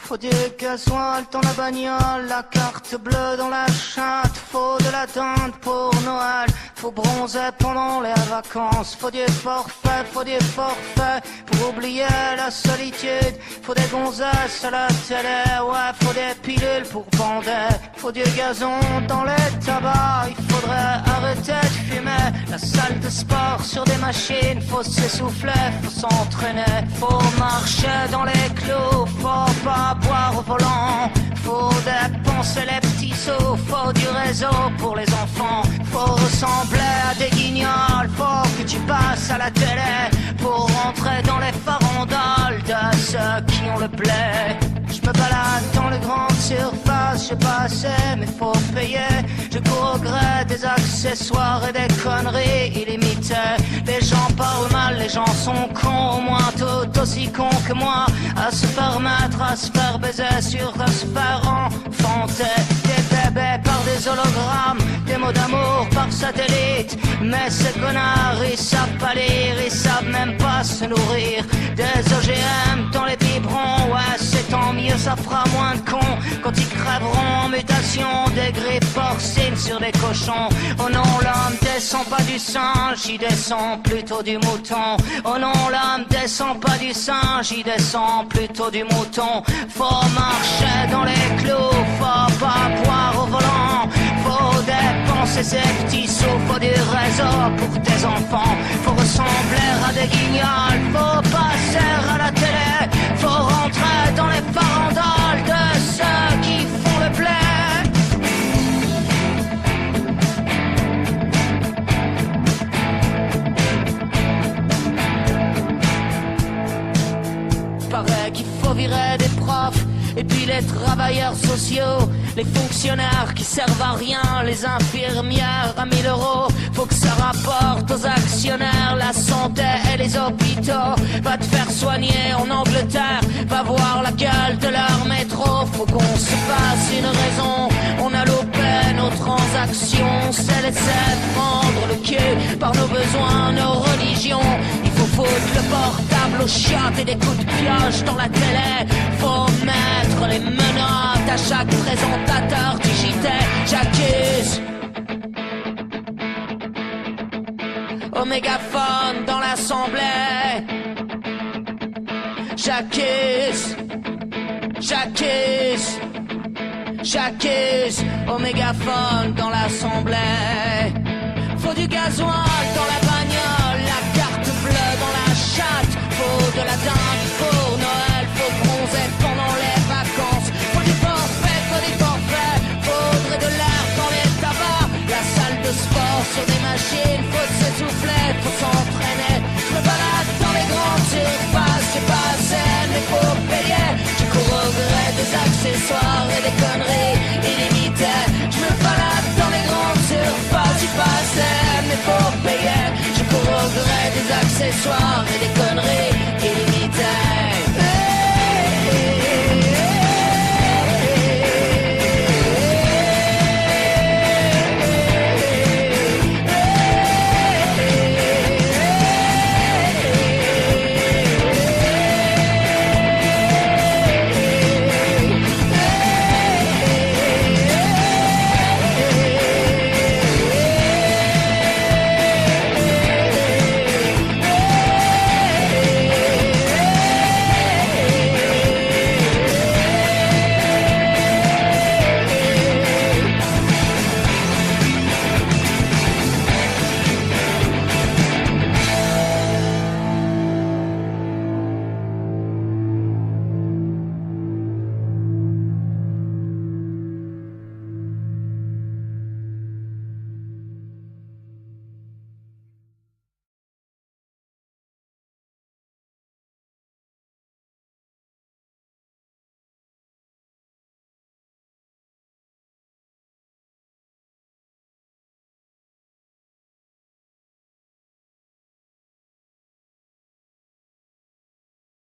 Faut du gasoil dans la bagnole, la carte bleue dans la chatte. Faut de la tente pour Noël, faut bronzer pendant les vacances. Faut du forfait pour oublier la solitude. Faut des gonzesses à la télé, ouais, faut des pilules pour bander. Faut du gazon dans les tabacs, il faudrait arrêter de fumer. La salle de sport sur des machines, faut s'essouffler, faut s'entraîner. Faut marcher dans les clous, faut pas boire au volant. Faut dépenser les petits sous, faut du réseau pour les enfants. Faut ressembler à des guignols, faut que tu passes à la télé pour rentrer dans les farandoles de ceux qui ont le blé. Je me balade dans les grandes surfaces, j'ai pas assez mais faut payer. Je cours au gré des accessoires et des conneries illimitées. Les gens parlent mal, les gens sont cons, au moins tout aussi cons que moi. À se permettre, à se faire baiser, sur à se faire enfanter. Des bébés par des hologrammes, des mots d'amour par satellite. Mais ces connards, ils savent pas lire, ils savent même pas se nourrir. Des OGM dans les biberons, ouais c'est tant mieux, ça fera moins de cons quand ils crèveront en mutation. Des grippes porcines sur des cochons. Oh non, l'homme descend pas du singe, il descend plutôt du mouton. Oh non, l'homme descend pas du singe, il descend plutôt du mouton. Faut marcher dans les clous, faut pas boire au volant. Faut dépenser ses petits sous, faut du réseau pour tes enfants. Faut ressembler à des guignols, faut passer à la télé. Faut rentrer dans les farandoles de ceux qui font le blé. Paraît qu'il faut virer des profs et puis les travailleurs sociaux, les fonctionnaires qui servent à rien, les infirmières à 1000 €. Faut que ça rapporte aux actionnaires la santé et les hôpitaux. Va te faire soigner en Angleterre, va voir la gueule de leur métro. Faut qu'on se fasse une raison, on a loupé nos transactions. C'est laisser prendre le cul par nos besoins, nos religions. Il faut foutre le portable aux chiottes et des coups de pioche dans la télé. Faut mettre les menottes à chaque présentateur du JT. J'accuse au mégaphone dans l'assemblée. J'accuse au mégaphone dans l'assemblée. Faut du gasoil dans la bagnole, la carte bleue dans la chatte. Faut de la dinde pour Noël, faut bronzer pendant les vacances. Faut du forfait, faudrait de l'air dans les tabacs. La salle de sport sur des machines, faut s'essouffler, faut s'entraîner. Je me balade dans les grandes surfaces, j'ai pas assez mais faut payer. Je cours au gré des accessoires et des conneries illimitées. Je me balade dans les grandes surfaces, j'ai pas assez mais faut payer. Je cours au gré des accessoires et des